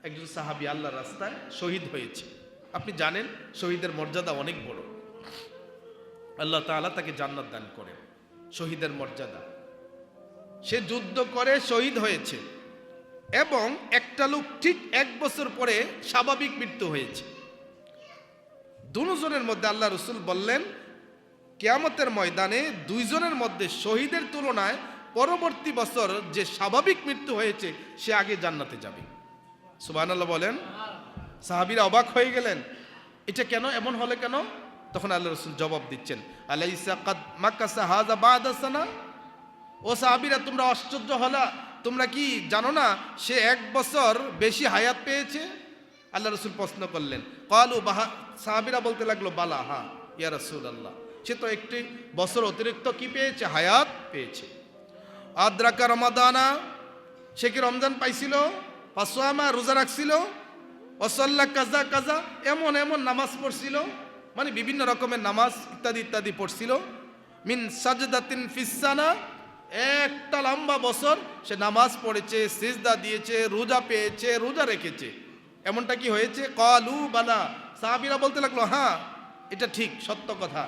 একজন সাহাবী আল্লাহর রাস্তায় শহীদ হয়েছে। আপনি জানেন শহীদের মর্যাদা অনেক বড়। আল্লাহ তাআলা তাকে জান্নাত দান করেন। শহীদের মর্যাদা, সে যুদ্ধ করে শহীদ হয়েছে এবং একটা লোক ঠিক 1 বছর পরে স্বাভাবিক মৃত্যু হয়েছে। দুজনের মধ্যে আল্লাহ রাসূল বললেন, কিয়ামতের ময়দানে দুইজনের মধ্যে শহীদের তুলনায় পরবর্তী বছর যে স্বাভাবিক মৃত্যু হয়েছে সে আগে জান্নাতে যাবে। সুবহানাল্লাহ বলেন। সাহাবীরা অবাক হয়ে গেলেন, এটা কেন, এমন হলে কেন? তখন আল্লাহ রাসূল জবাব দিচ্ছেন, আলাইসা কাদ মাকাসা হাযা বা'দা সানা। ও সাহাবীরা, তোমরা আশ্চর্য হলা, তোমরা কি জানো না সে 1 বছর বেশি হায়াত পেয়েছে? আল্লাহ রাসূল প্রশ্ন করলেন। ক্বালু বাহা, সাহাবীরা বলতে লাগলো, বালা, হ্যাঁ ইয়া রাসূলুল্লাহ, সে তো একটি বছর অতিরিক্ত কি পেয়েছে, হায়াত পেয়েছে। আদ্রাকা রমাদানা, সে কি রমজান পাইছিল? ফাসামা, রোজা রাখছিল। ওয়াসাল্লা কাজা কাজা, এমন এমন নামাজ পড়ছিল, মানে বিভিন্ন রকমের নামাজ ইত্যাদি ইত্যাদি পড়ছিল। মিন সাজদাতিন ফিসানা, একটা লম্বা বছর সে নামাজ পড়েছে, সিজদা দিয়েছে, রোজা পেয়েছে, রোজা রেখেছে। এমনটা কি হয়েছে? ক্বালু বালা, সাহাবীরা বলতে লাগলো, হ্যাঁ এটা ঠিক, সত্য কথা,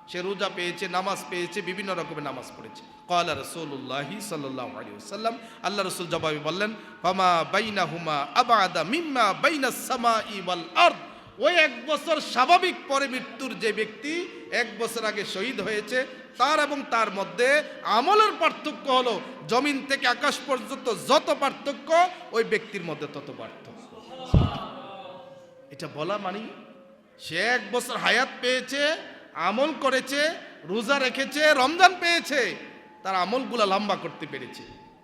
সে রোজা পেয়েছে, নামাজ পেয়েছে, বিভিন্ন রকমের নামাজ পড়েছে। ক্বালা রাসূলুল্লাহি সাল্লাল্লাহু আলাইহি ওয়াসাল্লাম, আল্লাহ রাসূল জবাবে বললেন, ফামা বাইনাহুমা আবাদা মিম্মা বাইনাস সামাই ওয়াল আরদ। ওই 1 বছর স্বাভাবিক পরে মৃত্যুর যে ব্যক্তি 1 বছর আগে শহীদ হয়েছে, তার এবং তার মধ্যে আমলের পার্থক্য হলো জমিন থেকে আকাশ পর্যন্ত যত পার্থক্য, ওই ব্যক্তির মধ্যে তত পার্থক্য। এটা বলা মানে সে 1 বছর হায়াত পেয়েছে, আমল করেছে, রোজা রেখেছে, রমজান পেয়েছে, তার আমলগুলা লম্বা করতে পেরেছে।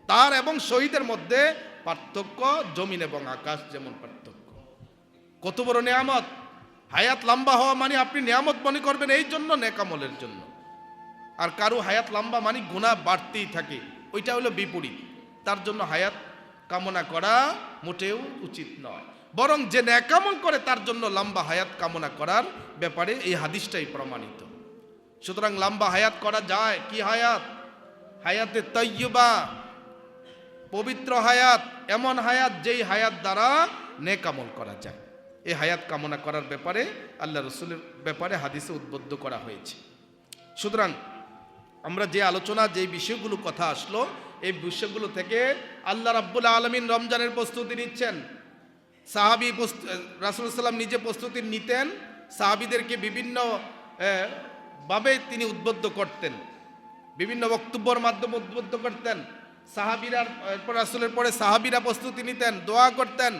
তার এবং শহীদের মধ্যে পার্থক্য জমিন এবং আকাশ যেমন পার্থক্য। কত বড় নেয়ামত! হায়াত লম্বা হওয়া মানে আপনি নেয়ামত মনে করবেন এই জন্য, নেক আমলের জন্য। আর কারো হায়াত লম্বা মানে গুনাহ বাড়তেই থাকে, ওইটা হলো বিপরীত। তার জন্য হায়াত কামনা করা মোটেও উচিত নয়, বরং যে নেক আমল করে তার জন্য লম্বা হায়াত কামনা করার ব্যাপারে এই হাদিসটাই প্রমাণিত। সুতরাং লম্বা হায়াত করা যায়। কি হায়াত? হায়াতে তাইয়্যিবা, পবিত্র হায়াত, এমন হায়াত যেই হায়াত দ্বারা নেক আমল করা যায়। এই হায়াত কামনা করার ব্যাপারে আল্লাহ রাসূলের ব্যাপারে হাদিসে উদ্বুদ্ধ করা হয়েছে। সুতরাং আমরা যে আলোচনা, যে বিষয়গুলো কথা আসলো, এই বিষয়গুলো থেকে আল্লাহ রাব্বুল আলামিন রমজানের প্রস্তুতি নিচ্ছেন। সাহাবী রাসূল সাল্লাল্লাহু নিজে প্রস্তুতি নিতেন, সাহাবীদেরকে বিভিন্ন ভাবে তিনি উদ্বুদ্ধ করতেন, বিভিন্ন বক্তব্যের মাধ্যমে উদ্বুদ্ধ করতেন। সাহাবীরা রাসূলের পরে সাহাবীরা প্রস্তুতি নিতেন, দোয়া করতেন।